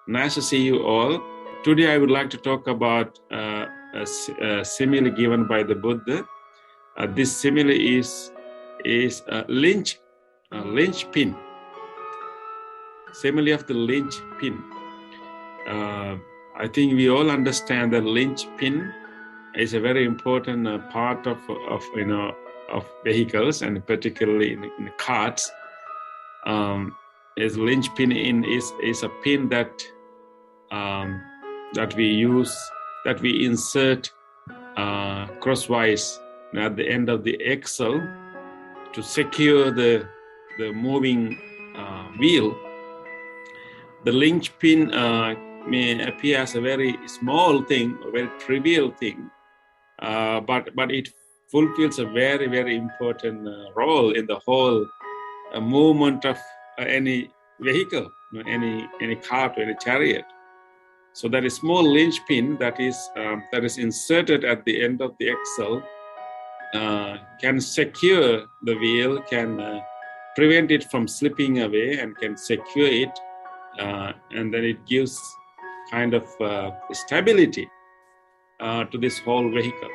Nice to see you all. Today I would like to talk about a simile given by the Buddha. This simile is a linchpin. Simile of the linchpin. I think we all understand that linchpin is a very important part of vehicles, and particularly in carts. Is linchpin is a pin that we insert crosswise at the end of the axle to secure the moving wheel. The linchpin may appear as a very small thing, a very trivial thing, but it fulfills a very, very important role in the whole movement of any vehicle, any cart or any chariot. So that a small linchpin that is inserted at the end of the axle can secure the wheel, can prevent it from slipping away, and can secure it, and then it gives kind of stability to this whole vehicle.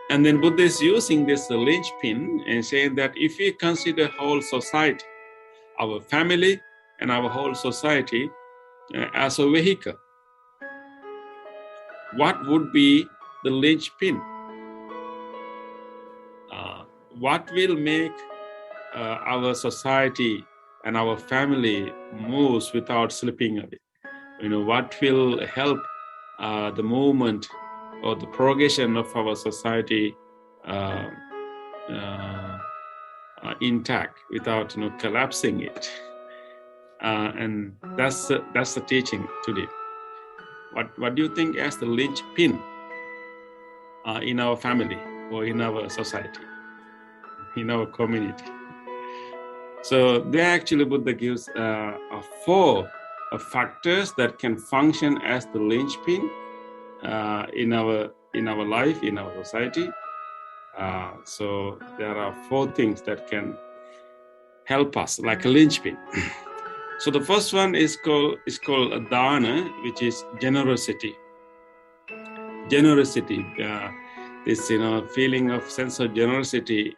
And then Buddha is using this linchpin and saying that if we consider whole society, our family and our whole society as a vehicle, what would be the linchpin? What will make our society and our family moves without slipping away? What will help the movement or the progression of our society intact without collapsing it? And that's the teaching today. What do you think as the linchpin in our family or in our society, in our community? So there actually Buddha gives four factors that can function as the linchpin in our life, in our society. So there are four things that can help us, like a linchpin. So the first one is called dana, which is generosity. Generosity, this feeling of sense of generosity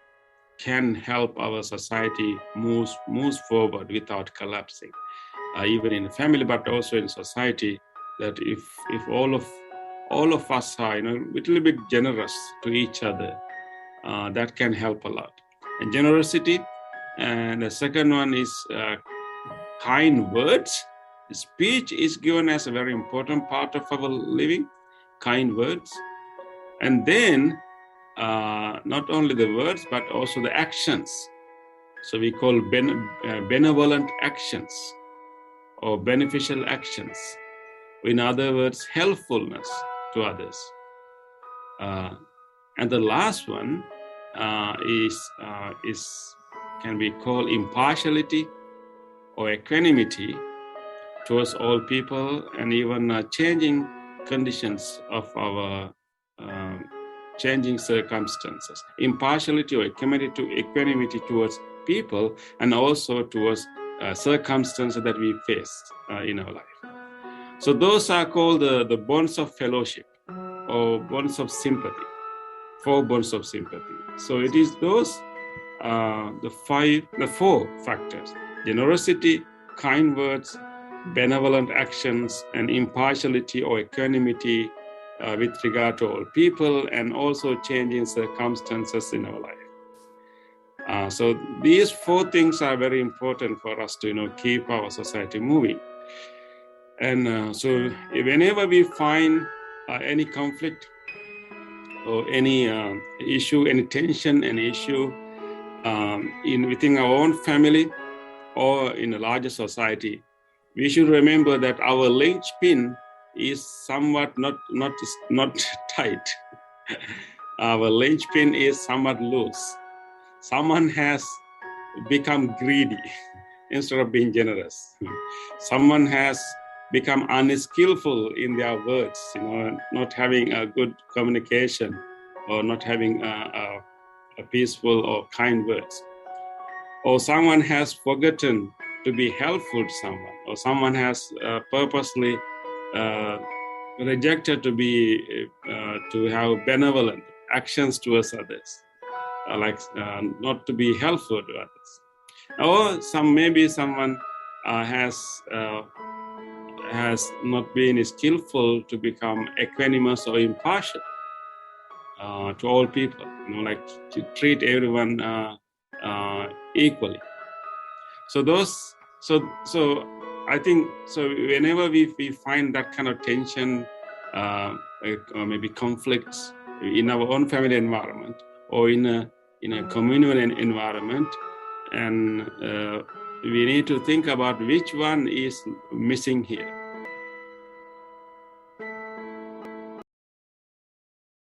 can help our society moves forward without collapsing, even in family, but also in society. That if all of us are a little bit generous to each other, that can help a lot. And generosity. And the second one is kind words. Speech is given as a very important part of our living, kind words. And then not only the words, but also the actions. So we call benevolent actions or beneficial actions. In other words, helpfulness to others. And the last one can be called impartiality or equanimity towards all people, and even changing conditions of our changing circumstances. Impartiality or equanimity towards people, and also towards circumstances that we face in our life. So those are called the bonds of fellowship or bonds of sympathy, 4 bonds of sympathy. So it is those, the 4 factors: generosity, kind words, benevolent actions, and impartiality or equanimity with regard to all people, and also changing circumstances in our life. So these 4 things are very important for us to keep our society moving. And so whenever we find any conflict or any issue, any tension, any issue within our own family or in a larger society, we should remember that our linchpin is somewhat not tight. Our linchpin is somewhat loose. Someone has become greedy instead of being generous. Someone has become unskillful in their words, not having a good communication or not having a peaceful or kind words. Or someone has forgotten to be helpful to someone, or someone has purposely rejected to have benevolent actions towards others, not to be helpful to others. Or maybe someone has not been skillful to become equanimous or impartial to all people, to treat everyone equally. So I think, whenever we find that kind of tension, or maybe conflicts in our own family environment or in a communal environment, and we need to think about which one is missing here.